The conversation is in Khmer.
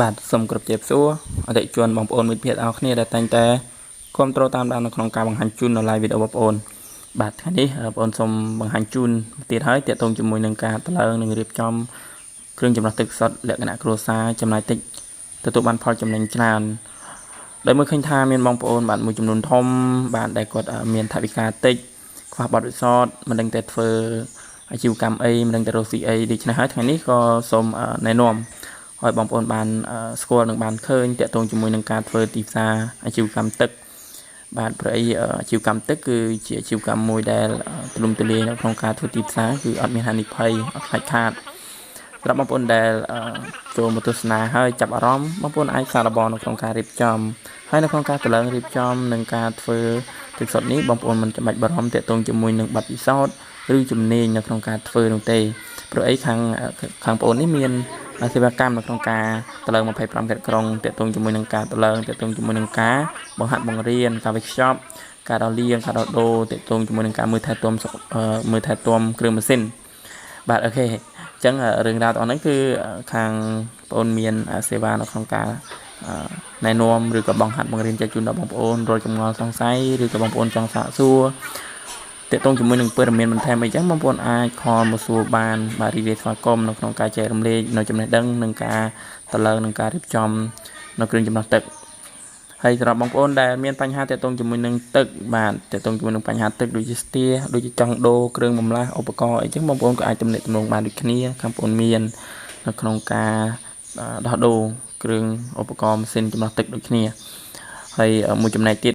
បាទសូមគោរពជម្រាបសួរអតិថិជនបងប្អូនមិត្តភ័ក្តិអរគ្នាដែលតែងតែគាំទ្រតាមដាននៅក្នុងការបង្ហាញជូននៅ live វីដេអូបងប្អូនបាទថ្ងៃនេះបងប្អូនសូមបង្ហាញជូនទៀតហើយទាក់ទងជាមួយនឹងការតឡើងនិងរៀបចំគ្រឿងចម្រោះទឹកសុទ្ធលក្ខណៈគ្រួសារចំណាយតិចទទួលបានផលចំណេញច្រើនដោយមើលឃើញថាមានបងប្អូនបាទមួយចំនួនធំបាទដែលគាត់មានថវិកាតិចខ្វះបទពិសោធន៍មិនដឹងតែធ្វើអាជីវកម្មអីមិនដឹងតែរកស៊ីអីដូច្នេះហើយថ្ងៃនេះក៏សូមណែនាំឲ្យបងប្អូនបានស្គាល់និងបានឃើញតាក់ទងជាមួយនឹងការធ្វើទីផ្សារអាជីវកម្មទឹកបាទព្រោះអាជីវកម្មទឹកគឺជាអាជីវកម្មមួយដែលទូលំទូលាយនៅក្នុងការធ្វើទីផ្សារគឺអត់មានហានិភ័យអត់ខ្លាចខាតសម្រាប់បងប្អូនដែលចូលមកទស្សនាហើយចាប់អារម្មណ៍បងប្អូនអាចសាកល្បងនៅក្នុងការរៀបចំហើយនៅក្នុងការតឡើងរៀបចំនិងការធ្វើទឹកសុទ្ធនេះបងប្អូនមិនចាំបាច់បារម្ភតាក់ទងជាមួយនឹងបទពិសោធន៍ឬជំនាញនៅក្នុងការធ្វើនោះទេព្រោះខាងបងប្អូននេះមានសេវាកម្មនៅក្នុងការតឡើង25ក្រាតក្រុងតាក់ទងជាមួយនឹងការតឡើងតាក់ទងជាមួយនឹងការបង្ហាត់បង្រៀនការវេចខ្ចប់ការដោះលាងការដោះដូរតាក់ទងជាមួយនឹងការមើលថែទាំគ្រឿងម៉ាស៊ីនបាទអូខេអញ្ចឹងរឿងរ៉ាវទាំងហ្នឹងគឺខាងបងប្អូនមានសេវានៅក្នុងការណែនាំឬក៏បង្ហាត់បង្រៀនចែកជូនដល់បងប្អូនរាល់ចម្ងល់សង្ស័យឬក៏បងប្អូនចង់សាកសួរតាក់ទងជាមួយនឹងព័ត៌មានបន្ថែមអីចឹងបងប្អូនអាចខលមកសួរបានបាទរីករាយស្វាគមន៍នៅក្នុងការចែករំលែកនៅចំណេះដឹងនិងការតឡើងនឹងការរៀបចំនៅគ្រឿងចម្រោះទឹកហើយសម្រាប់បងប្អូនដែលមានបញ្ហាតាក់ទងជាមួយនឹងទឹកបាទតាក់ទងជាមួយនឹងបញ្ហាទឹកដូចជាស្ទះដូចជាចង់ដូរគ្រឿងបន្លាស់ឧបករណ៍អីចឹងបងប្អូនក៏អាចទំនាក់ទំនងបានដូចគ្នាខាងបងប្អូនមាននៅក្នុងការដោះដូរគ្រឿងឧបករណ៍ម៉ាស៊ីនចម្រោះទឹកដូចគ្នាហើយមួយចំណែកទៀត